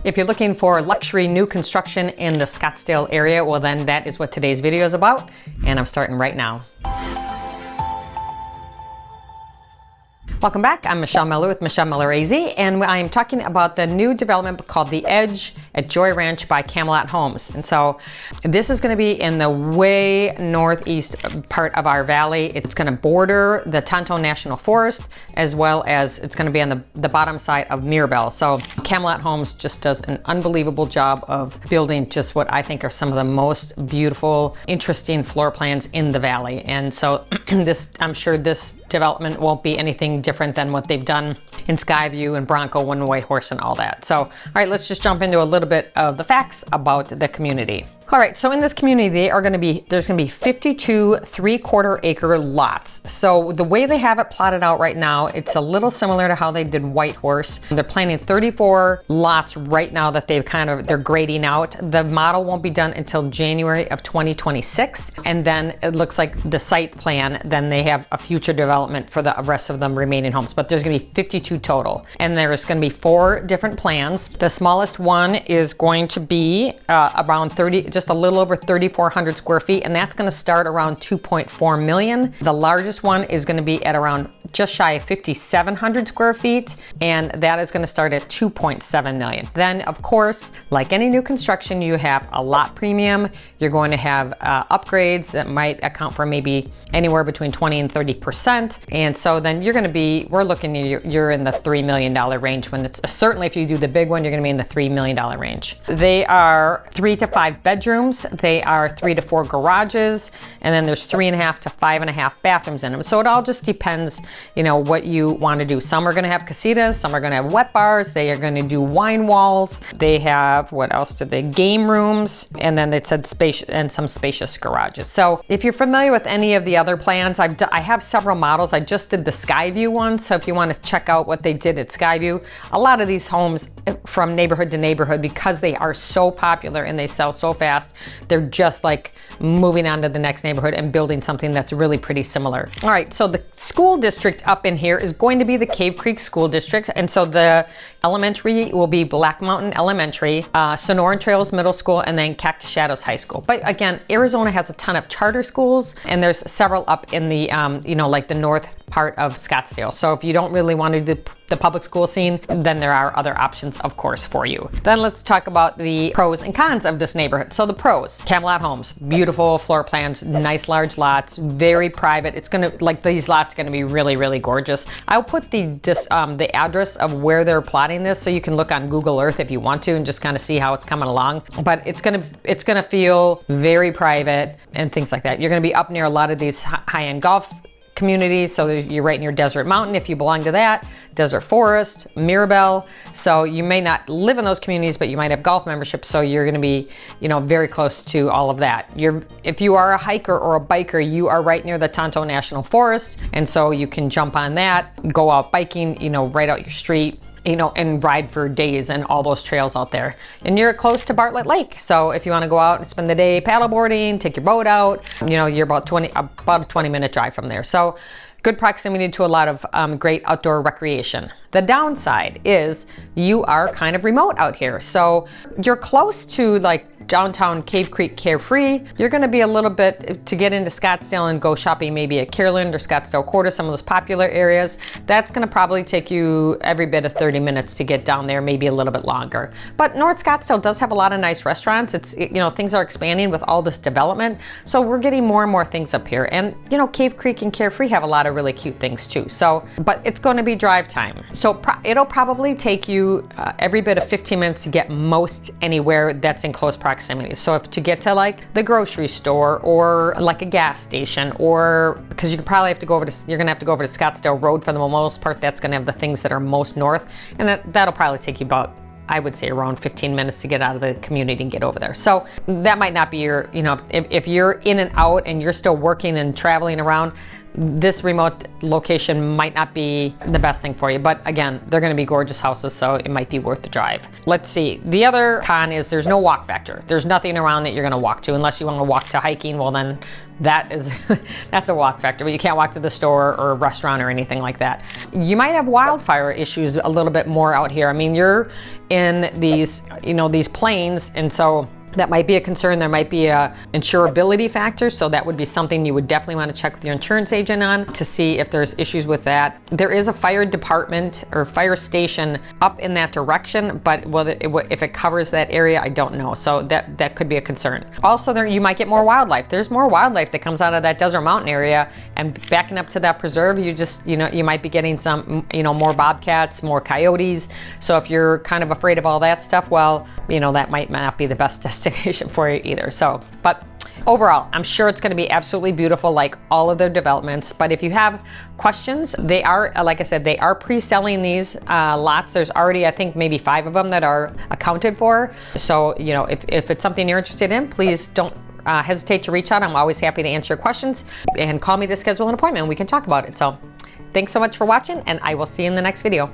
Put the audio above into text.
If you're looking for luxury new construction in the Scottsdale area, well then that is what today's video is about, and I'm starting right now. Welcome back. I'm Michelle Miller with Michelle Miller AZ, and I am talking about the new development called The Edge at Joy Ranch by Camelot Homes. And so this is going to be in the way northeast part of our valley. It's going to border the Tonto National Forest, as well as it's going to be on the bottom side of Mirabel. So Camelot Homes just does an unbelievable job of building just what I think are some of the most beautiful, interesting floor plans in the valley. And so I'm sure this development won't be anything different than what they've done in Skyview and Bronco, One White Horse and all that. So, all right, let's just jump into a little bit of the facts about the community. All right, so in this community, there's gonna be 52 3/4 acre lots. So the way they have it plotted out right now, it's a little similar to how they did White Horse. They're planning 34 lots right now that they're grading out. The model won't be done until January of 2026. And then it looks like the site plan, then they have a future development for the rest of them remaining homes. But there's gonna be 52 total. And there's gonna be 4 different plans. The smallest one is going to be around just a little over 3,400 square feet, and that's going to start around 2.4 million. The largest one is going to be at around just shy of 5,700 square feet, and that is going to start at 2.7 million. Then, of course, like any new construction, you have a lot premium. You're going to have upgrades that might account for maybe anywhere between 20 and 30%. And so then you're looking, you're in the $3 million range when it's, certainly if you do the big one, you're going to be in the $3 million range. They are 3 to 5 bedrooms. They are 3 to 4 garages, and then there's 3.5 to 5.5 bathrooms in them. So it all just depends, what you want to do. Some are going to have casitas, some are going to have wet bars, they are going to do wine walls. They have, what else did they, game rooms, and then they said space and some spacious garages. So if you're familiar with any of the other plans, I have several models. I just did the Skyview one, so if you want to check out what they did at Skyview, a lot of these homes from neighborhood to neighborhood, because they are so popular and they sell so fast, they're just like moving on to the next neighborhood and building something that's really pretty similar. All right, so the school district up in here is going to be the Cave Creek School District, and so the elementary will be Black Mountain Elementary, Sonoran Trails Middle School, and then Cactus Shadows High School. But again, Arizona has a ton of charter schools, and there's several up in the, like the north part of Scottsdale. So if you don't really want to do the public school scene, then there are other options, of course, for you. Then let's talk about the pros and cons of this neighborhood. So the pros: Camelot Homes, beautiful floor plans, nice large lots, very private. It's gonna, like, these lots are gonna be really, really gorgeous. I'll put the address of where they're plotting this, so you can look on Google Earth if you want to and just kind of see how it's coming along. But it's gonna feel very private and things like that. You're gonna be up near a lot of these high-end golf communities, so you're right near Desert Mountain if you belong to that, Desert Forest, Mirabel. So you may not live in those communities, but you might have golf memberships, so you're going to be, very close to all of that. If you are a hiker or a biker, you are right near the Tonto National Forest, and so you can jump on that, go out biking, right out your street, and ride for days and all those trails out there. And you're close to Bartlett Lake. So if you want to go out and spend the day paddleboarding, take your boat out, you're about a 20-minute drive from there. So good proximity to a lot of great outdoor recreation. The downside is you are kind of remote out here. So you're close to like downtown Cave Creek Carefree. You're going to be a little bit to get into Scottsdale and go shopping maybe at Kierland or Scottsdale Quarter, some of those popular areas. That's going to probably take you every bit of 30 minutes to get down there, maybe a little bit longer. But North Scottsdale does have a lot of nice restaurants. Things are expanding with all this development. So we're getting more and more things up here. And, Cave Creek and Carefree have a lot of really cute things too. So, but it's going to be drive time. So it'll probably take you every bit of 15 minutes to get most anywhere that's in close proximity. So if to get to like the grocery store or like a gas station, or because you're gonna have to go over to Scottsdale Road for the most part, that's gonna have the things that are most north, and that'll probably take you about, I would say, around 15 minutes to get out of the community and get over there. So that might not be your, if you're in and out and you're still working and traveling around, this remote location might not be the best thing for you. But again, they're going to be gorgeous houses, so it might be worth the drive. Let's see. The other con is there's no walk factor. There's nothing around that you're going to walk to unless you want to walk to hiking. Well, then that is that's a walk factor, but you can't walk to the store or a restaurant or anything like that. You might have wildfire issues a little bit more out here. I mean, you're in these, you know, these plains, and so that might be a concern. There might be a insurability factor, so that would be something you would definitely want to check with your insurance agent on to see if there's issues with that. There is a fire department or fire station up in that direction, but whether if it covers that area, I don't know. So that could be a concern. Also, there you might get more wildlife. There's more wildlife that comes out of that desert mountain area, and backing up to that preserve, you might be getting some, more bobcats, more coyotes. So if you're kind of afraid of all that stuff, well, that might not be the best destination for you either. So, but overall, I'm sure it's going to be absolutely beautiful, like all of their developments. But if you have questions, they are, like I said, they are pre-selling these lots. There's already, I think, maybe 5 of them that are accounted for. So, if it's something you're interested in, please don't hesitate to reach out. I'm always happy to answer your questions, and call me to schedule an appointment and we can talk about it. So thanks so much for watching, and I will see you in the next video.